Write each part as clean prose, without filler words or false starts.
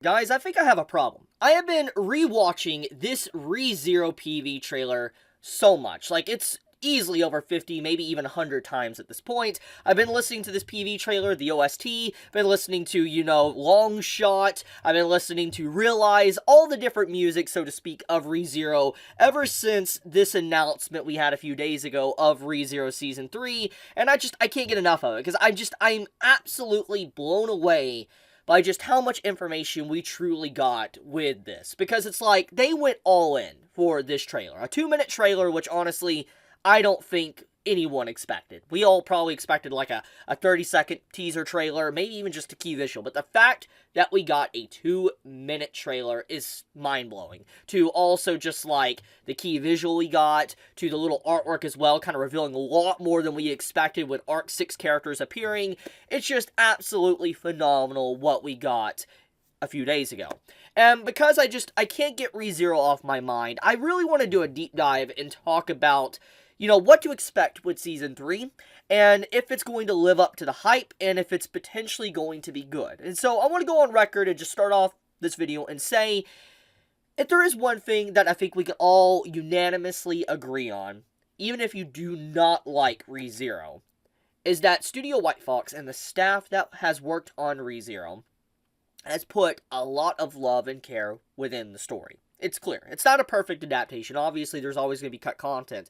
Guys, I think I have a problem. I have been rewatching this ReZero PV trailer so much. Like, it's easily over 50, maybe even 100 times at this point. I've been listening to this PV trailer, the OST, been listening to, Long Shot, I've been listening to Realize, all the different music, so to speak, of ReZero ever since this announcement we had a few days ago of ReZero Season 3, and I can't get enough of it, because I'm absolutely blown away by just how much information we truly got with this. Because it's like, they went all in for this trailer. A 2-minute trailer, which honestly, I don't think anyone expected. We all probably expected like a 30-second teaser trailer, maybe even just a key visual. But the fact that we got a 2-minute trailer is mind-blowing. To also just like the key visual we got, to the little artwork as well, kind of revealing a lot more than we expected with Arc 6 characters appearing. It's just absolutely phenomenal what we got a few days ago. And because I can't get ReZero off my mind, I really want to do a deep dive and talk about what to expect with Season 3, and if it's going to live up to the hype, and if it's potentially going to be good. And so I want to go on record and just start off this video and say, if there is one thing that I think we can all unanimously agree on, even if you do not like ReZero, is that Studio White Fox and the staff that has worked on ReZero has put a lot of love and care within the story. It's clear. It's not a perfect adaptation. Obviously, there's always going to be cut content.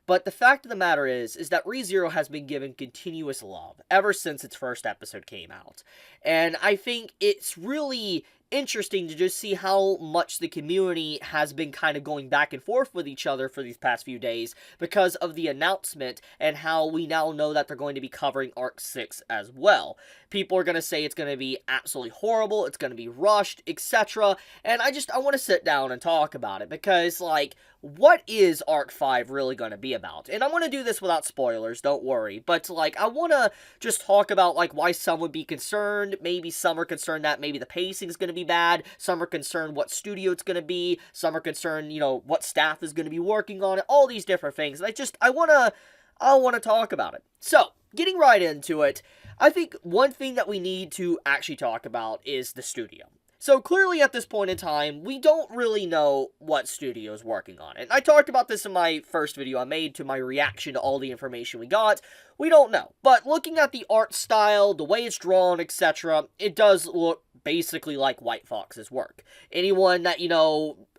But the fact of the matter is that ReZero has been given continuous love ever since its first episode came out. And I think it's really interesting to just see how much the community has been kind of going back and forth with each other for these past few days because of the announcement and how we now know that they're going to be covering Arc 6 as well. People are going to say it's going to be absolutely horrible, it's going to be rushed, etc. And I want to sit down and talk about it because, like, what is Arc 5 really going to be about? And I'm going to do this without spoilers, don't worry. But, like, I want to just talk about, like, why some would be concerned. Maybe some are concerned that maybe the pacing is going to be bad. Some are concerned what studio it's going to be. Some are concerned, what staff is going to be working on it. All these different things. And I want to talk about it. So, getting right into it, I think one thing that we need to actually talk about is the studio. So clearly at this point in time, we don't really know what studio is working on it. I talked about this in my first video I made to my reaction to all the information we got. We don't know. But looking at the art style, the way it's drawn, etc., it does look basically like White Fox's work. Anyone that,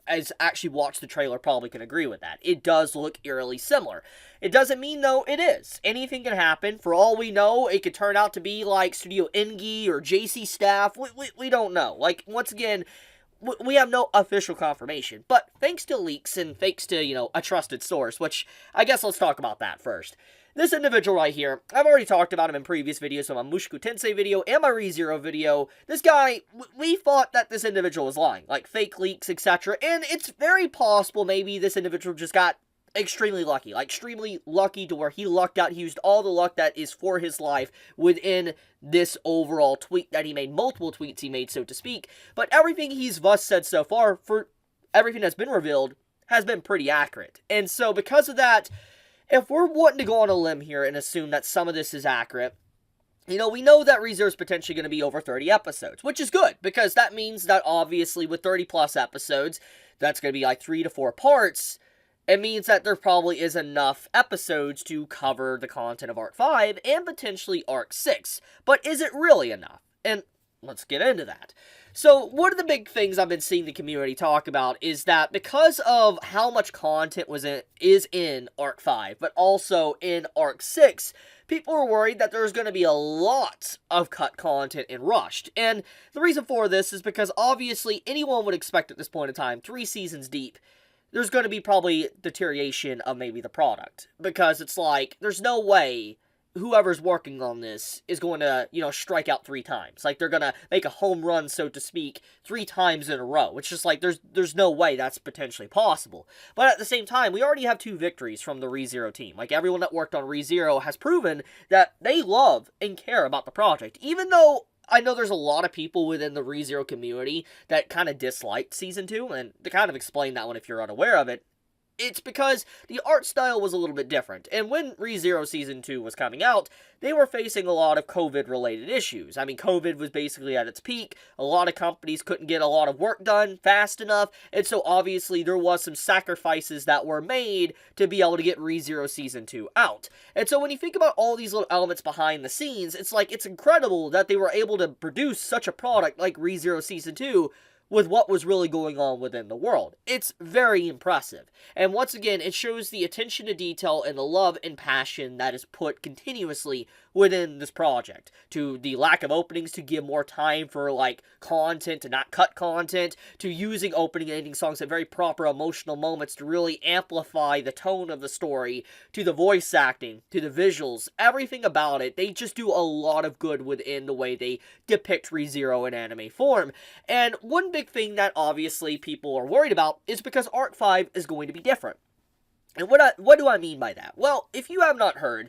has actually watched the trailer probably can agree with that. It does look eerily similar. It doesn't mean, though, it is. Anything can happen. For all we know, it could turn out to be like Studio Engi or JC staff. We don't know. Like, once again, we have no official confirmation. But thanks to leaks and thanks to, a trusted source, which I guess let's talk about that first. This individual right here, I've already talked about him in previous videos, so my Mushoku Tensei video and my ReZero video. This guy, we thought that this individual was lying, like fake leaks, etc. And it's very possible maybe this individual just got extremely lucky, to where he lucked out. He used all the luck that is for his life within this overall tweet that he made, multiple tweets he made, so to speak. But everything he's thus said so far, for everything that's been revealed, has been pretty accurate. And so because of that, if we're wanting to go on a limb here and assume that some of this is accurate, we know that ReZero is potentially going to be over 30 episodes, which is good, because that means that obviously with 30 plus episodes, that's going to be like 3 to 4 parts. It means that there probably is enough episodes to cover the content of Arc 5 and potentially Arc 6. But is it really enough? And let's get into that. So, one of the big things I've been seeing the community talk about is that because of how much content is in Arc 5, but also in Arc 6, people are worried that there's going to be a lot of cut content and rushed. And the reason for this is because obviously anyone would expect at this point in time, 3 seasons deep, there's going to be probably deterioration of maybe the product. Because it's like, there's no way whoever's working on this is going to, strike out 3 times. Like, they're going to make a home run, so to speak, 3 times in a row. It's just like, there's no way that's potentially possible. But at the same time, we already have 2 victories from the ReZero team. Like, everyone that worked on ReZero has proven that they love and care about the project. Even though I know there's a lot of people within the ReZero community that kind of disliked Season 2, and to kind of explain that one if you're unaware of it, It's because the art style was a little bit different, and when ReZero Season 2 was coming out, they were facing a lot of COVID-related issues. I mean, COVID was basically at its peak, a lot of companies couldn't get a lot of work done fast enough, and so obviously there was some sacrifices that were made to be able to get ReZero Season 2 out. And so when you think about all these little elements behind the scenes, it's like, it's incredible that they were able to produce such a product like ReZero Season 2 with what was really going on within the world. It's very impressive. And once again, it shows the attention to detail and the love and passion that is put continuously within this project. To the lack of openings to give more time for, like, content, to not cut content, to using opening and ending songs at very proper emotional moments to really amplify the tone of the story, to the voice acting, to the visuals, everything about it. They just do a lot of good within the way they depict ReZero in anime form. And one big thing that obviously people are worried about is because Arc 5 is going to be different. And what do I mean by that? Well, if you have not heard,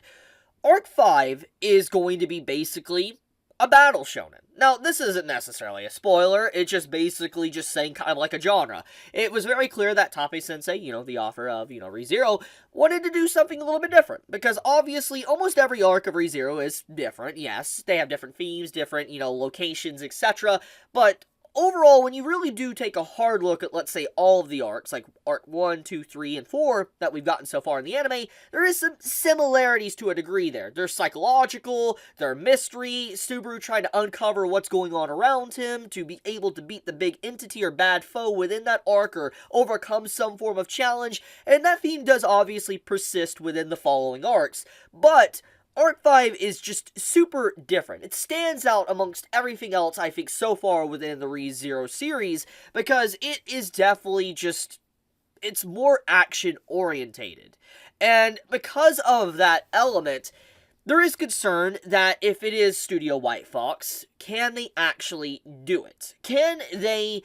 Arc 5 is going to be basically a battle shonen. Now, this isn't necessarily a spoiler, it's just basically just saying kind of like a genre. It was very clear that Tape-sensei, the author of, ReZero, wanted to do something a little bit different. Because obviously, almost every arc of ReZero is different. Yes, they have different themes, different, locations, etc. But overall, when you really do take a hard look at, let's say, all of the arcs, like Arc 1, 2, 3, and 4 that we've gotten so far in the anime, there is some similarities to a degree there. They're psychological, they're mystery, Subaru trying to uncover what's going on around him to be able to beat the big entity or bad foe within that arc or overcome some form of challenge, and that theme does obviously persist within the following arcs, but Arc 5 is just super different. It stands out amongst everything else, I think, so far within the ReZero series, because it is definitely just, it's more action-orientated. And because of that element, there is concern that if it is Studio White Fox, can they actually do it? Can they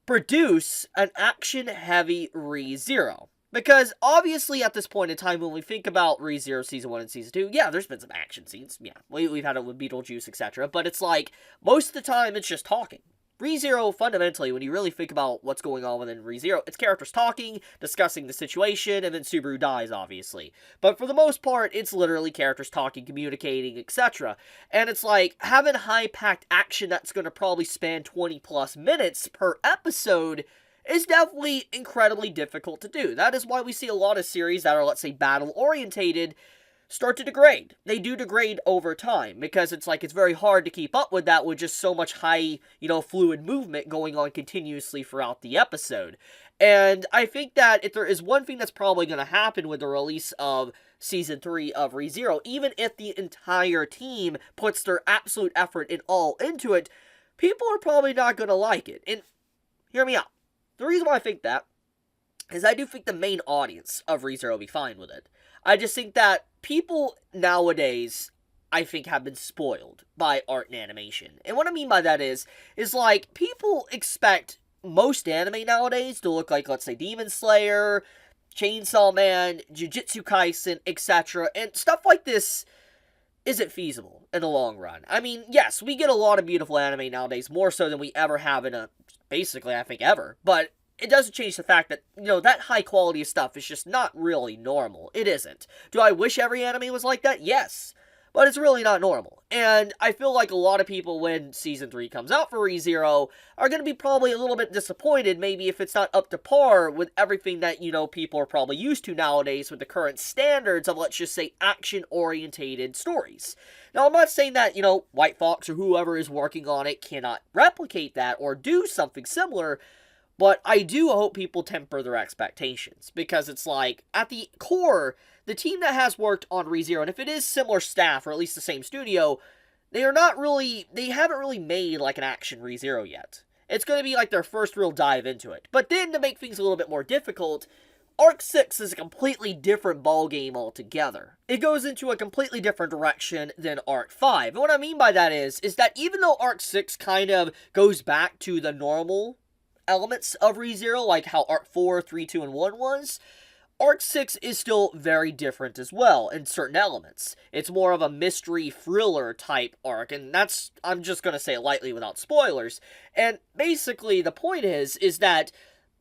produce an action-heavy ReZero? Because, obviously, at this point in time, when we think about ReZero Season 1 and Season 2, yeah, there's been some action scenes, yeah, we've had it with Beetlejuice, etc., but it's like, most of the time, it's just talking. ReZero, fundamentally, when you really think about what's going on within ReZero, it's characters talking, discussing the situation, and then Subaru dies, obviously. But for the most part, it's literally characters talking, communicating, etc. And it's like, having high-packed action that's going to probably span 20-plus minutes per episode is definitely incredibly difficult to do. That is why we see a lot of series that are, let's say, battle-orientated start to degrade. They do degrade over time, because it's like, it's very hard to keep up with that with just so much high, fluid movement going on continuously throughout the episode. And I think that if there is one thing that's probably going to happen with the release of Season 3 of ReZero, even if the entire team puts their absolute effort and all into it, people are probably not going to like it. And hear me out. The reason why I think that is I do think the main audience of ReZero will be fine with it. I just think that people nowadays, I think, have been spoiled by art and animation. And what I mean by that is like, people expect most anime nowadays to look like, let's say, Demon Slayer, Chainsaw Man, Jujutsu Kaisen, etc. And stuff like this isn't feasible in the long run. I mean, yes, we get a lot of beautiful anime nowadays, more so than we ever have in basically, I think, ever. But it doesn't change the fact that, that high quality of stuff is just not really normal. It isn't. Do I wish every anime was like that? Yes. But it's really not normal. And I feel like a lot of people, when Season 3 comes out for ReZero, are going to be probably a little bit disappointed, maybe if it's not up to par with everything that, people are probably used to nowadays with the current standards of, let's just say, action-orientated stories. Now, I'm not saying that, White Fox or whoever is working on it cannot replicate that or do something similar, but I do hope people temper their expectations, because it's like, at the core, the team that has worked on ReZero, and if it is similar staff, or at least the same studio, they haven't really made, like, an action ReZero yet. It's going to be, like, their first real dive into it. But then, to make things a little bit more difficult, Arc 6 is a completely different ballgame altogether. It goes into a completely different direction than Arc 5. And what I mean by that is that even though Arc 6 kind of goes back to the normal elements of ReZero, like how Arc 4, 3, 2, and 1 was, Arc 6 is still very different as well in certain elements. It's more of a mystery thriller type arc, and that's, I'm just going to say it lightly without spoilers. And basically the point is that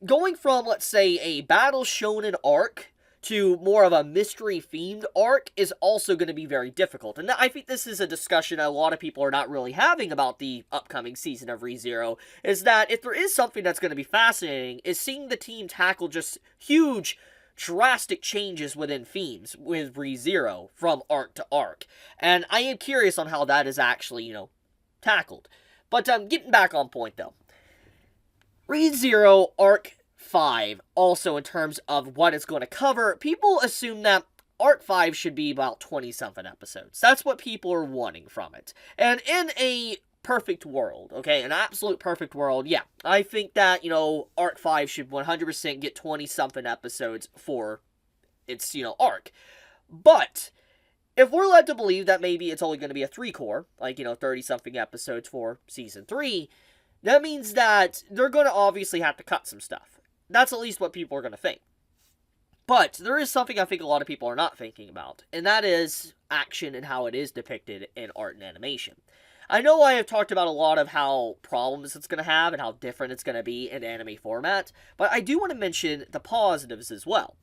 going from, let's say, a battle shonen arc to more of a mystery-themed arc is also going to be very difficult. And I think this is a discussion a lot of people are not really having about the upcoming season of ReZero, is that if there is something that's going to be fascinating, is seeing the team tackle just huge, drastic changes within themes with ReZero from arc to arc. And I am curious on how that is actually, tackled. But getting back on point, though. ReZero Arc 5, also in terms of what it's going to cover, people assume that Arc 5 should be about 20-something episodes. That's what people are wanting from it. And in a perfect world, okay, an absolute perfect world, yeah, I think that, Arc 5 should 100% get 20-something episodes for its, arc. But if we're led to believe that maybe it's only going to be a 3-core, like, 30-something episodes for Season 3, that means that they're going to obviously have to cut some stuff. That's at least what people are going to think. But there is something I think a lot of people are not thinking about, and that is action and how it is depicted in art and animation. I know I have talked about a lot of how problems it's going to have and how different it's going to be in anime format, but I do want to mention the positives as well.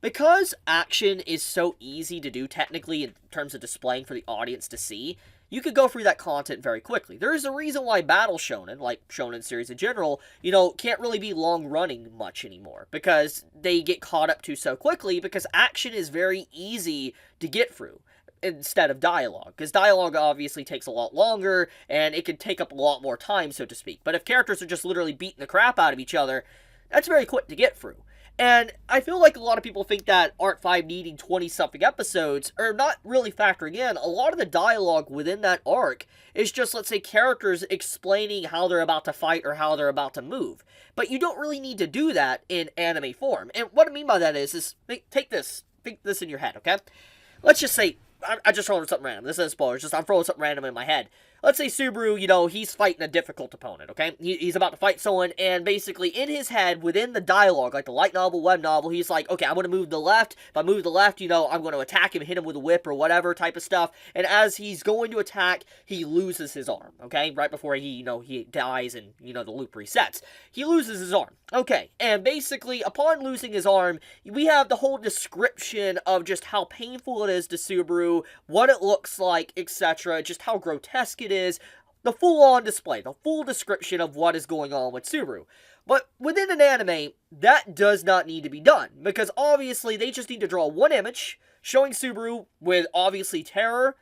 Because action is so easy to do technically in terms of displaying for the audience to see, you could go through that content very quickly. There is a reason why Battle Shonen, like Shonen series in general, can't really be long-running much anymore. Because they get caught up to so quickly, because action is very easy to get through instead of dialogue. Because dialogue obviously takes a lot longer, and it can take up a lot more time, so to speak. But if characters are just literally beating the crap out of each other, that's very quick to get through. And I feel like a lot of people think that Arc 5 needing 20-something episodes are not really factoring in. A lot of the dialogue within that arc is just, let's say, characters explaining how they're about to fight or how they're about to move. But you don't really need to do that in anime form. And what I mean by that is think this in your head, okay? Let's just say, I just throwing something random. This isn't spoilers, I'm throwing something random in my head. Let's say Subaru, he's fighting a difficult opponent, okay? He's about to fight someone, and basically in his head, within the dialogue, like the light novel, web novel, he's like, okay, I'm going to move to the left. If I move to the left, I'm going to attack him, hit him with a whip or whatever type of stuff. And as he's going to attack, he loses his arm, okay? Right before he dies and, the loop resets. He loses his arm. Okay, and basically, upon losing his arm, we have the whole description of just how painful it is to Subaru, what it looks like, etc., just how grotesque it is, the full-on display, the full description of what is going on with Subaru. But within an anime, that does not need to be done, because obviously they just need to draw one image showing Subaru with obviously terror,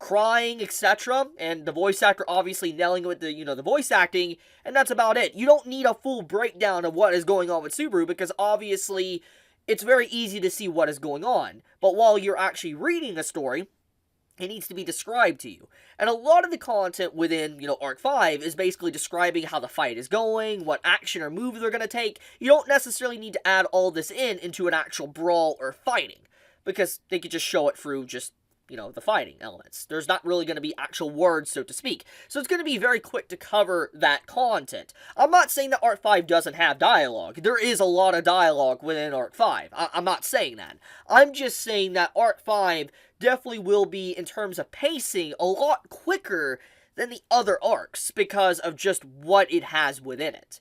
crying, etc., and the voice actor obviously nailing it with the voice acting, and that's about it. You don't need a full breakdown of what is going on with Subaru, because obviously it's very easy to see what is going on. But while you're actually reading a story, it needs to be described to you. And a lot of the content within, Arc 5 is basically describing how the fight is going, what action or moves they're going to take. You don't necessarily need to add all this into an actual brawl or fighting, because they could just show it through just the fighting elements. There's not really going to be actual words, so to speak. So it's going to be very quick to cover that content. I'm not saying that Arc 5 doesn't have dialogue. There is a lot of dialogue within Arc 5. I'm not saying that. I'm just saying that Arc 5 definitely will be, in terms of pacing, a lot quicker than the other arcs because of just what it has within it.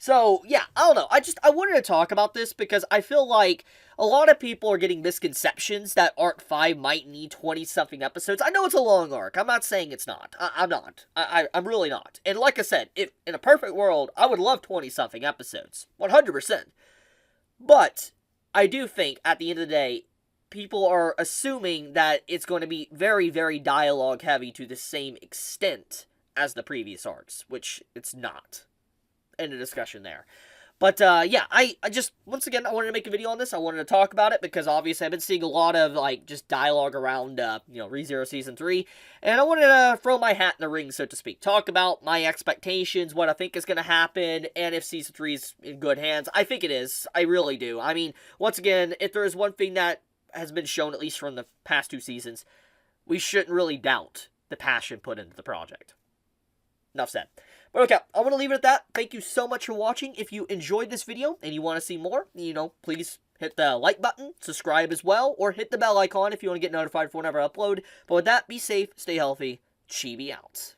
So, yeah, I don't know. I wanted to talk about this because I feel like a lot of people are getting misconceptions that Arc 5 might need 20-something episodes. I know it's a long arc. I'm not saying it's not. I'm not. I'm really not. And like I said, if in a perfect world, I would love 20-something episodes. 100%. But I do think, at the end of the day, people are assuming that it's going to be very, very dialogue heavy to the same extent as the previous arcs, which it's not. End of discussion there. But, yeah, I just, once again, I wanted to make a video on this. I wanted to talk about it because, obviously, I've been seeing a lot of, just dialogue around, ReZero Season 3. And I wanted to throw my hat in the ring, so to speak. Talk about my expectations, what I think is going to happen, and if Season 3 is in good hands. I think it is. I really do. I mean, once again, if there is one thing that has been shown, at least from the past 2 seasons, we shouldn't really doubt the passion put into the project. Enough said. But okay, I'm going to leave it at that. Thank you so much for watching. If you enjoyed this video and you want to see more, please hit the like button, subscribe as well, or hit the bell icon if you want to get notified for whenever I upload. But with that, be safe, stay healthy, Chibi out.